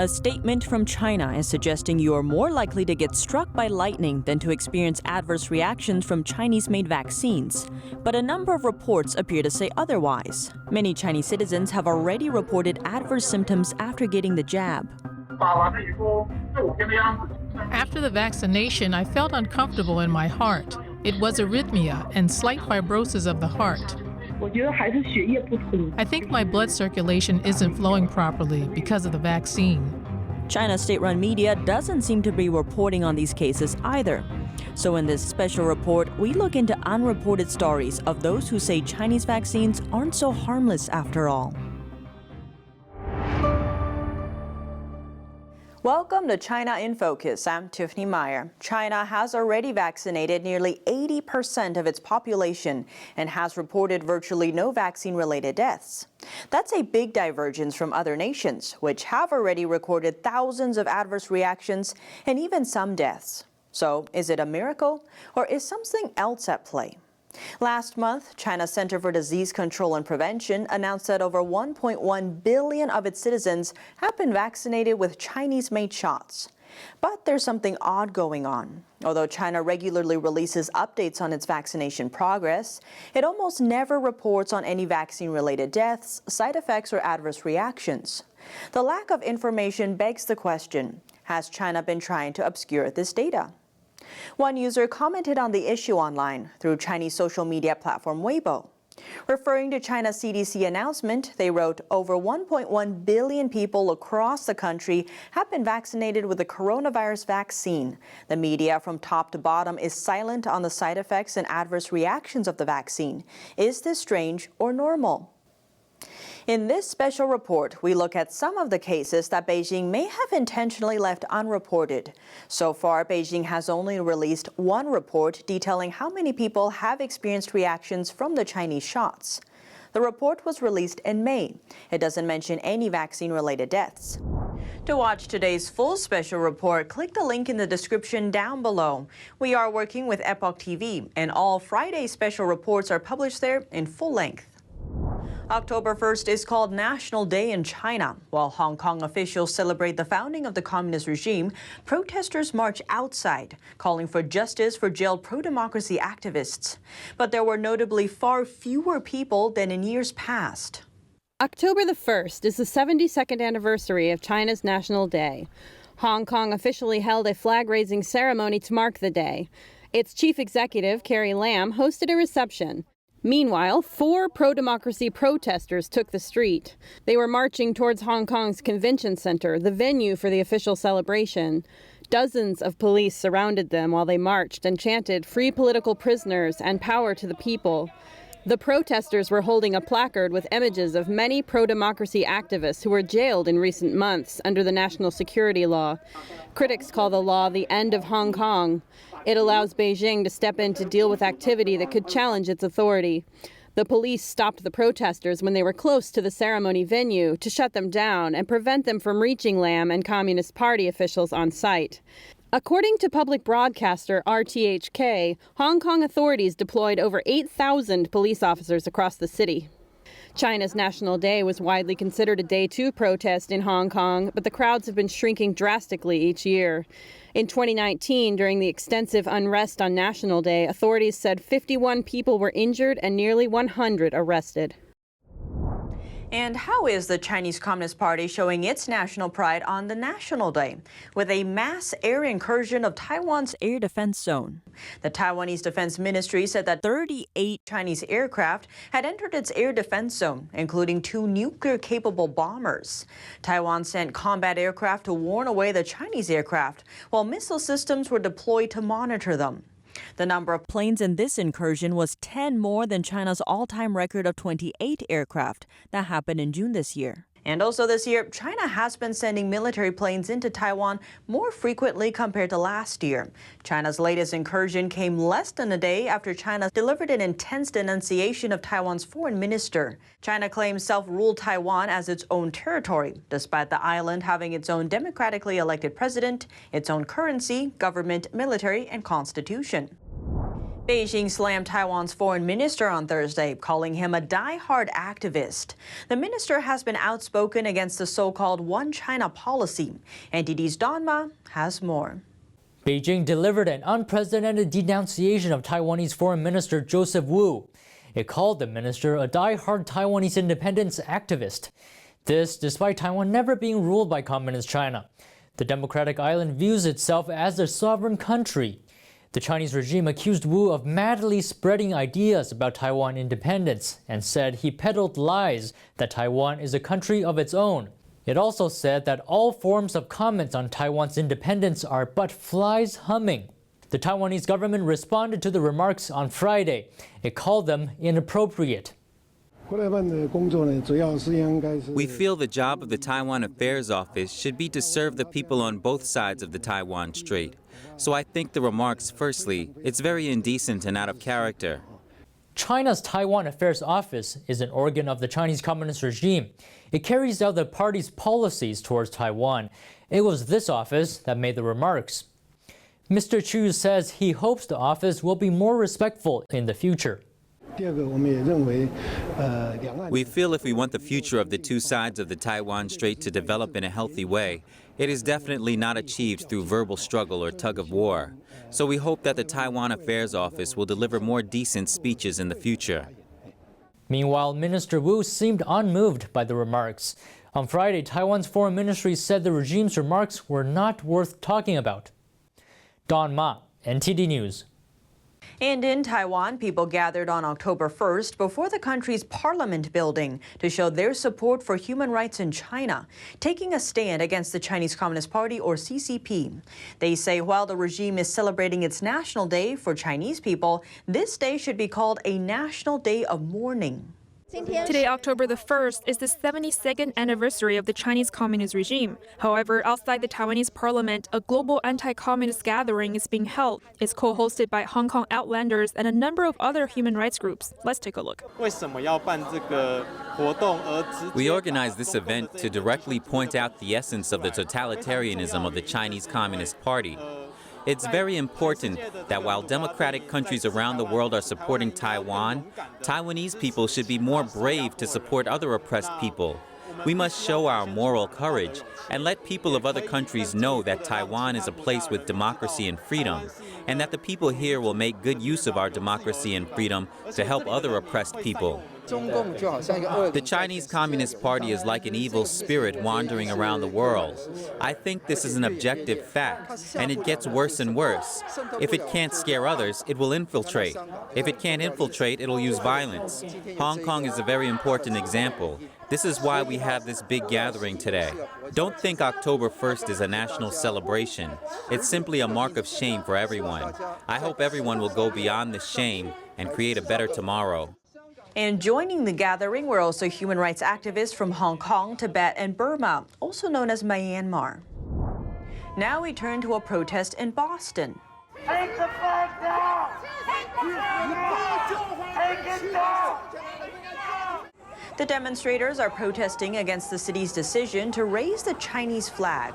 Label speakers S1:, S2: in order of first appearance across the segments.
S1: A statement from China is suggesting you are more likely to get struck by lightning than to experience adverse reactions from Chinese-made vaccines. But a number of reports appear to say otherwise. Many Chinese citizens have already reported adverse symptoms after getting the jab.
S2: After the vaccination, I felt uncomfortable in my heart. It was arrhythmia and slight fibrosis of the heart. I think my blood circulation isn't flowing properly because of the vaccine.
S1: China's state-run media doesn't seem to be reporting on these cases either. So in this special report, we look into unreported stories of those who say Chinese vaccines aren't so harmless after all. Welcome to China in Focus. I'm Tiffany Meyer. China has already vaccinated nearly 80% of its population and has reported virtually no vaccine-related deaths. That's a big divergence from other nations, which have already recorded thousands of adverse reactions and even some deaths. So, is it a miracle, or is something else at play? Last month, China's Center for Disease Control and Prevention announced that over 1.1 billion of its citizens have been vaccinated with Chinese-made shots. But there's something odd going on. Although China regularly releases updates on its vaccination progress, it almost never reports on any vaccine-related deaths, side effects, or adverse reactions. The lack of information begs the question, has China been trying to obscure this data? One user commented on the issue online through Chinese social media platform Weibo. Referring to China's CDC announcement, they wrote, over 1.1 billion people across the country have been vaccinated with the coronavirus vaccine. The media from top to bottom is silent on the side effects and adverse reactions of the vaccine. Is this strange or normal? In this special report, we look at some of the cases that Beijing may have intentionally left unreported. So far, Beijing has only released one report detailing how many people have experienced reactions from the Chinese shots. The report was released in May. It doesn't mention any vaccine-related deaths. To watch today's full special report, click the link in the description down below. We are working with Epoch TV, and all Friday special reports are published there in full length. October 1st is called National Day in China. While Hong Kong officials celebrate the founding of the communist regime, protesters march outside, calling for justice for jailed pro-democracy activists. But there were notably far fewer people than in years past.
S3: October the 1st is the 72nd anniversary of China's National Day. Hong Kong officially held a flag-raising ceremony to mark the day. Its chief executive, Carrie Lam, hosted a reception. Meanwhile, 4 pro-democracy protesters took the street. They were marching towards Hong Kong's convention center, the venue for the official celebration. Dozens of police surrounded them while they marched and chanted "Free political prisoners" and "Power to the people." The protesters were holding a placard with images of many pro-democracy activists who were jailed in recent months under the national security law. Critics call the law the end of Hong Kong. It allows Beijing to step in to deal with activity that could challenge its authority. The police stopped the protesters when they were close to the ceremony venue to shut them down and prevent them from reaching Lam and Communist Party officials on site. According to public broadcaster RTHK, Hong Kong authorities deployed over 8,000 police officers across the city. China's National Day was widely considered a day to protest in Hong Kong, but the crowds have been shrinking drastically each year. In 2019, during the extensive unrest on National Day, authorities said 51 people were injured and nearly 100 arrested.
S1: And how is the Chinese Communist Party showing its national pride on the National Day? With a mass air incursion of Taiwan's air defense zone. The Taiwanese Defense Ministry said that 38 Chinese aircraft had entered its air defense zone, including 2 nuclear-capable bombers. Taiwan sent combat aircraft to warn away the Chinese aircraft, while missile systems were deployed to monitor them. The number of planes in this incursion was 10 more than China's all-time record of 28 aircraft that happened in June this year. And also this year, China has been sending military planes into Taiwan more frequently compared to last year. China's latest incursion came less than a day after China delivered an intense denunciation of Taiwan's foreign minister. China claims self-ruled Taiwan as its own territory, despite the island having its own democratically elected president, its own currency, government, military, and constitution. Beijing slammed Taiwan's foreign minister on Thursday, calling him a die-hard activist. The minister has been outspoken against the so-called One China policy. NTD's Don Ma has more.
S4: Beijing delivered an unprecedented denunciation of Taiwanese Foreign Minister Joseph Wu. It called the minister a die-hard Taiwanese independence activist. This despite Taiwan never being ruled by Communist China. The democratic island views itself as a sovereign country. The Chinese regime accused Wu of madly spreading ideas about Taiwan independence and said he peddled lies that Taiwan is a country of its own. It also said that all forms of comments on Taiwan's independence are but flies humming. The Taiwanese government responded to the remarks on Friday. It called them inappropriate.
S5: We feel the job of the Taiwan Affairs Office should be to serve the people on both sides of the Taiwan Strait. So I think the remarks, firstly, it's very indecent and out of character.
S4: China's Taiwan Affairs Office is an organ of the Chinese Communist regime. It carries out the party's policies towards Taiwan. It was this office that made the remarks. Mr. Chu says he hopes the office will be more respectful in the future.
S5: We feel if we want the future of the two sides of the Taiwan Strait to develop in a healthy way, it is definitely not achieved through verbal struggle or tug of war. So we hope that the Taiwan Affairs Office will deliver more decent speeches in the future.
S4: Meanwhile, Minister Wu seemed unmoved by the remarks. On Friday, Taiwan's foreign ministry said the regime's remarks were not worth talking about. Don Ma, NTD News.
S1: And in Taiwan, people gathered on October 1st before the country's parliament building to show their support for human rights in China, taking a stand against the Chinese Communist Party, or CCP. They say while the regime is celebrating its National Day for Chinese people, this day should be called a National Day of Mourning.
S6: Today, October the 1st, is the 72nd anniversary of the Chinese Communist regime. However, outside the Taiwanese parliament, a global anti-communist gathering is being held. It's co-hosted by Hong Kong Outlanders and a number of other human rights groups. Let's take a look.
S5: We organized this event to directly point out the essence of the totalitarianism of the Chinese Communist Party. It's very important that while democratic countries around the world are supporting Taiwan, Taiwanese people should be more brave to support other oppressed people. We must show our moral courage and let people of other countries know that Taiwan is a place with democracy and freedom, and that the people here will make good use of our democracy and freedom to help other oppressed people. The Chinese Communist Party is like an evil spirit wandering around the world. I think this is an objective fact, and it gets worse and worse. If it can't scare others, it will infiltrate. If it can't infiltrate, it'll use violence. Hong Kong is a very important example. This is why we have this big gathering today. Don't think October 1st is a national celebration. It's simply a mark of shame for everyone. I hope everyone will go beyond the shame and create a better tomorrow.
S1: And joining the gathering were also human rights activists from Hong Kong, Tibet, and Burma, also known as Myanmar. Now we turn to a protest in Boston.
S7: Take the flag down! Take it down!
S1: The demonstrators are protesting against the city's decision to raise the Chinese flag.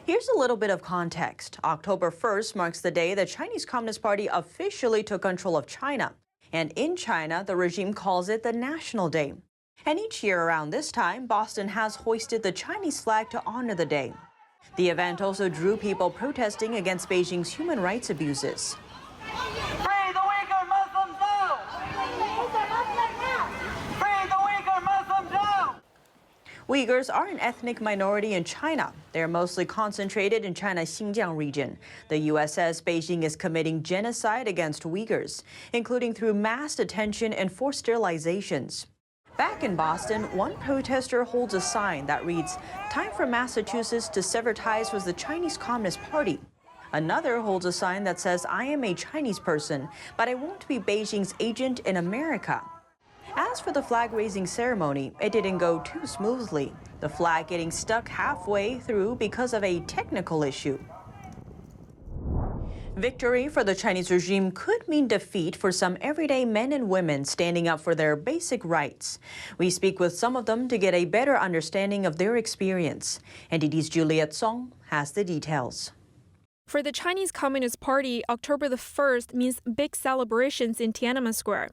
S1: Here's a little bit of context. October 1st marks the day the Chinese Communist Party officially took control of China. And in China, the regime calls it the National Day. And each year around this time, Boston has hoisted the Chinese flag to honor the day. The event also drew people protesting against Beijing's human rights abuses.
S7: Free the Uyghur Muslims now! Free the Uyghur Muslims now!
S1: Uyghurs are an ethnic minority in China. They are mostly concentrated in China's Xinjiang region. The U.S. says Beijing is committing genocide against Uyghurs, including through mass detention and forced sterilizations. Back in Boston, one protester holds a sign that reads, "Time for Massachusetts to sever ties with the Chinese Communist Party." Another holds a sign that says, "I am a Chinese person, but I won't be Beijing's agent in America." As for the flag-raising ceremony, it didn't go too smoothly, the flag getting stuck halfway through because of a technical issue. Victory for the Chinese regime could mean defeat for some everyday men and women standing up for their basic rights. We speak with some of them to get a better understanding of their experience. NTD's Juliet Song has the details.
S6: For the Chinese Communist Party, October the 1st means big celebrations in Tiananmen Square.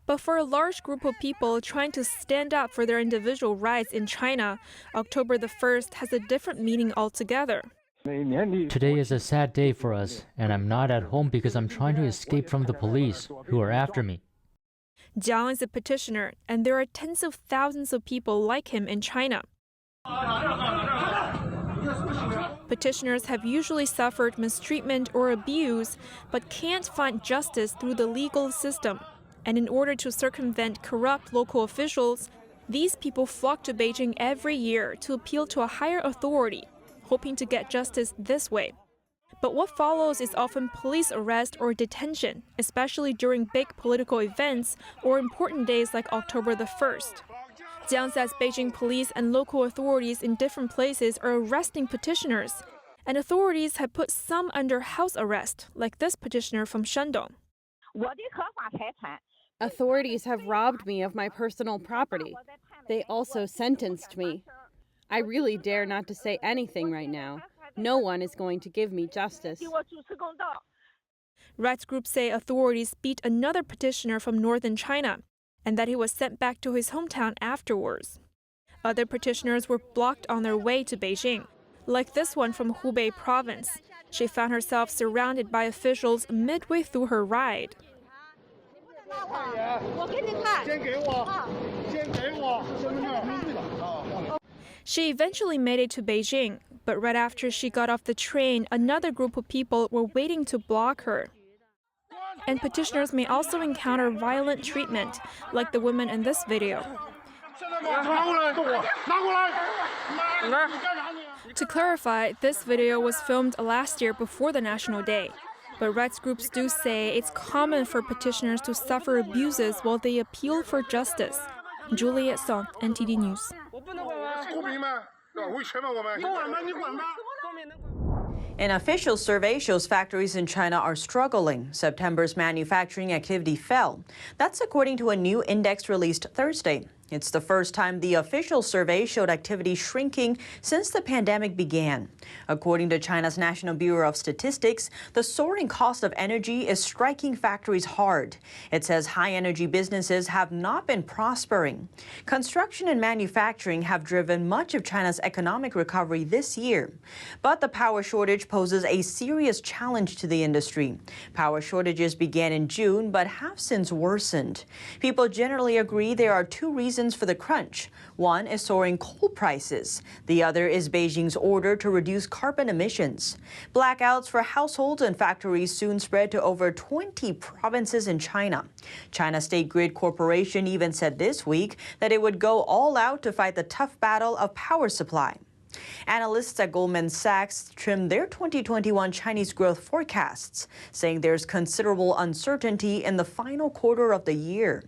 S6: But for a large group of people trying to stand up for their individual rights in China, October the 1st has a different meaning altogether.
S4: Today is a sad day for us, and I'm not at home because I'm trying to escape from the police, who are after me.
S6: Jiang is a petitioner, and there are tens of thousands of people like him in China. Petitioners have usually suffered mistreatment or abuse, but can't find justice through the legal system. And in order to circumvent corrupt local officials, these people flock to Beijing every year to appeal to a higher authority, hoping to get justice this way. But what follows is often police arrest or detention, especially during big political events or important days like October the 1st. Jiang says Beijing police and local authorities in different places are arresting petitioners, and authorities have put some under house arrest, like this petitioner from Shandong.
S3: Authorities have robbed me of my personal property. They also sentenced me. I really dare not to say anything right now. No one is going to give me justice.
S6: Rights groups say authorities beat another petitioner from northern China, and that he was sent back to his hometown afterwards. Other petitioners were blocked on their way to Beijing, like this one from Hubei province. She found herself surrounded by officials midway through her ride. She eventually made it to Beijing, but right after she got off the train, another group of people were waiting to block her. And petitioners may also encounter violent treatment, like the woman in this video. To clarify, this video was filmed last year before the National Day. But rights groups do say it's common for petitioners to suffer abuses while they appeal for justice. Juliet Song, NTD News.
S1: An official survey shows factories in China are struggling. September's manufacturing activity fell. That's according to a new index released Thursday. It's the first time the official survey showed activity shrinking since the pandemic began. According to China's National Bureau of Statistics, the soaring cost of energy is striking factories hard. It says high-energy businesses have not been prospering. Construction and manufacturing have driven much of China's economic recovery this year. But the power shortage poses a serious challenge to the industry. Power shortages began in June but have since worsened. People generally agree there are two reasons for the crunch. One is soaring coal prices. The other is Beijing's order to reduce carbon emissions. Blackouts for households and factories soon spread to over 20 provinces in China. China State Grid Corporation even said this week that it would go all out to fight the tough battle of power supply. Analysts at Goldman Sachs trimmed their 2021 Chinese growth forecasts, saying there's considerable uncertainty in the final quarter of the year.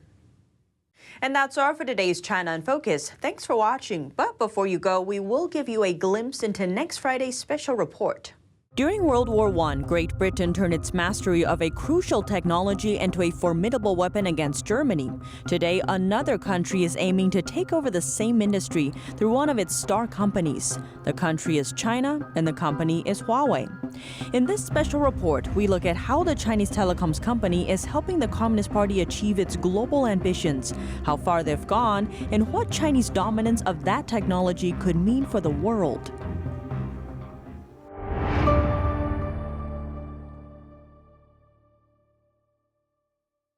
S1: And that's all for today's China in Focus. Thanks for watching. But before you go, we will give you a glimpse into next Friday's special report. During World War I, Great Britain turned its mastery of a crucial technology into a formidable weapon against Germany. Today, another country is aiming to take over the same industry through one of its star companies. The country is China, and the company is Huawei. In this special report, we look at how the Chinese telecoms company is helping the Communist Party achieve its global ambitions, how far they've gone, and what Chinese dominance of that technology could mean for the world.